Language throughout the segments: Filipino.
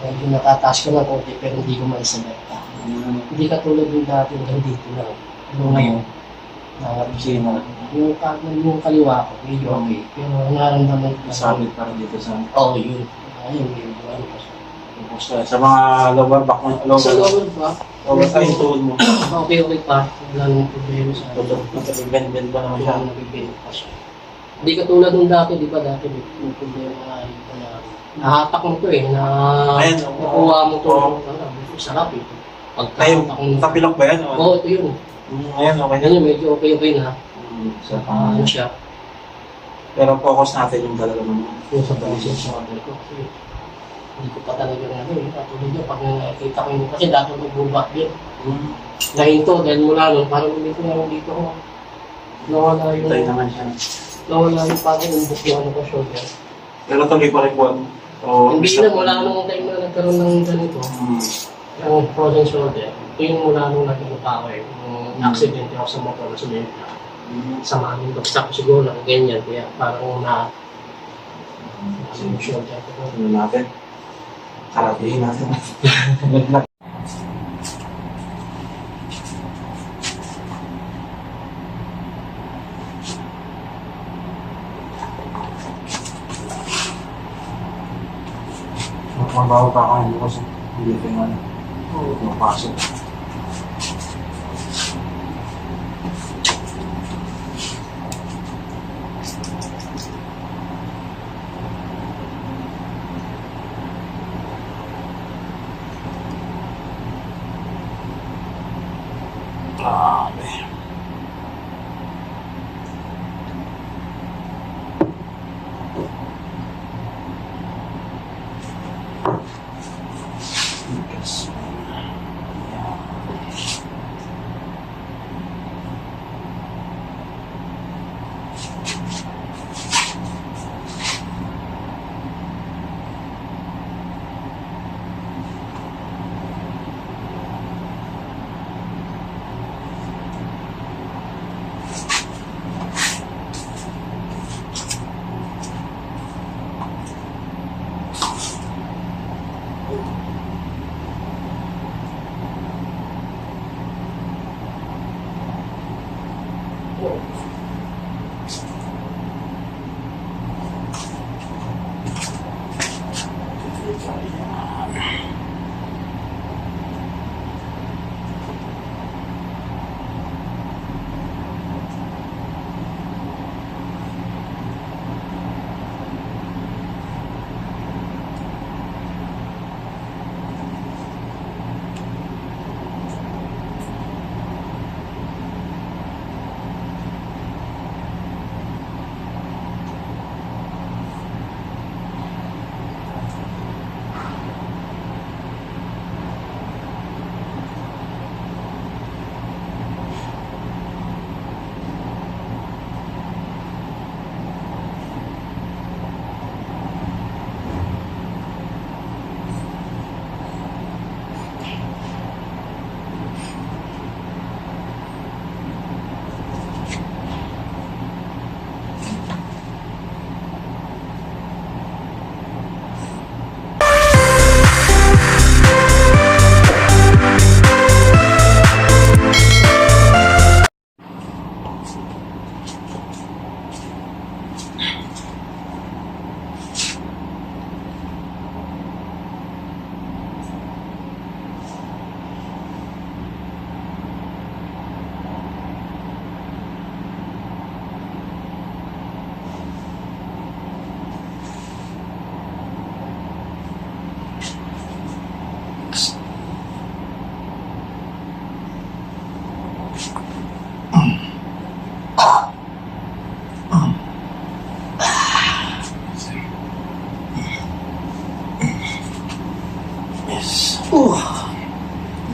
medyo natataas ko ng konti pero hindi ko maisalita. Hindi katulad yung dati hanggang dito lang. Yung ngayon, Sino? yung kaliwa ko, medyo okay. Pero nararamdaman ko Masabit pa rin dito sa... Oo, yun. Ayun, medyo ano pa siya. Sa mga lower back mo, Sa lower back, lower tayo yung tuhod mo. okay pa. Wala namang problema sa akin. Nag-bend pa naman siya. Wala nabibigay pa siya. Hindi katulad nung dati, di ba dati may problema nga ito na nahatak mo to na Ayan, nakuha mo to. oo. Sarap ito. Tayo, Pagkahatak mo. tapilok ba yan? Oo, ito yun. Ayan, okay na. Ganyan, medyo okay na. Sa Ano siya. Pero focus natin yung talaga naman. Yung sa position sa order ko. Kasi hindi ko pa talaga ano katulad niya. Pag nakikita ko yun, kasi dati mag-bubak yun. Nahinto dahil mula nun, parang ulit ko naman dito ko. Nawala yung... Tayo naman siya. Nawala yung parang umbok yung ano ko shoulder. Pero tuloy pa rin buwan. Hindi na, mula nung time na nagkaroon ng ganito. Yung frozen shoulder. Ito yung mula nung naging power. Yung accident ako sa motor na sumenta. Sa mamin bagsak ko siguro na ganyan. Kaya parang na... yung shoulder ko. Ano natin? Karatiin natin. Good luck. Magmabaho pa ako hindi kasi hindi ko yung ano. Mapasok. Grabe. Yes. Yes.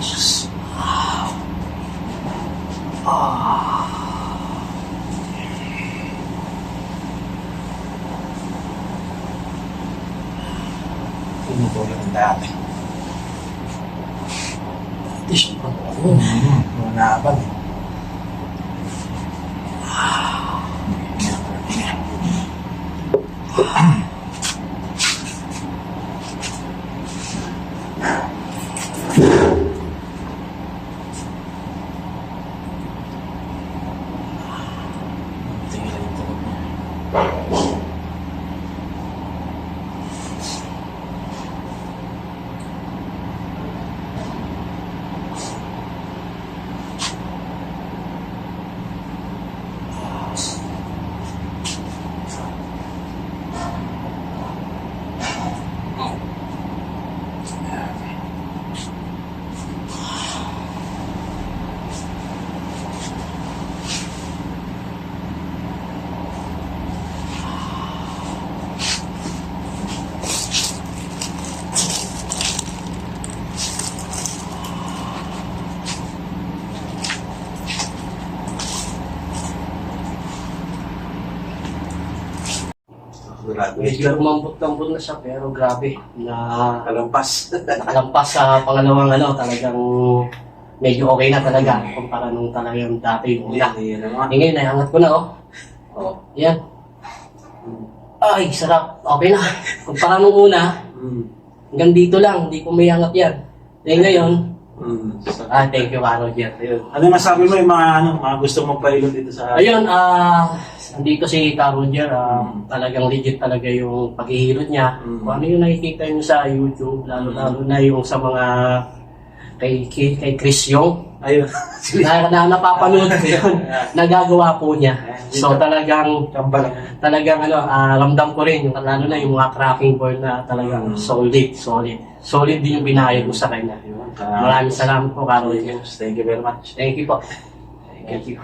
Yes. Tinutulog ang dati. Ito siya pa. Manaban. grabe. Medyo lumambot-lambot na siya, pero grabe. Kalampas. Nakalampas sa pangalawang talagang medyo okay na talaga. Kumpara nung talagang dati yung una. Yan naman. Ngayon, nahangat ko na, oh. Oh, yan. Ay, sarap. Okay na. Kumpara nung una, hanggang dito lang, hindi ko may hangat yan. Ngayon, thank you, Roger. Ayun. Ano yung masabi mo yung mga gusto mong pailot dito sa... Ayun, nandito si Roger, talagang legit talaga yung paghihilot niya. Kung ano yung nakikita niyo sa YouTube, lalo na yung sa mga kay Chris Young. Ayun. na napapanood ko yun, nagagawa po niya. So talagang ramdam ko rin, lalo na yung mga cracking board na talagang solid. Solid din yung binayad ko sa kanya. Maraming salamat po, Carol. Thank you very much. Thank you po. Thank you.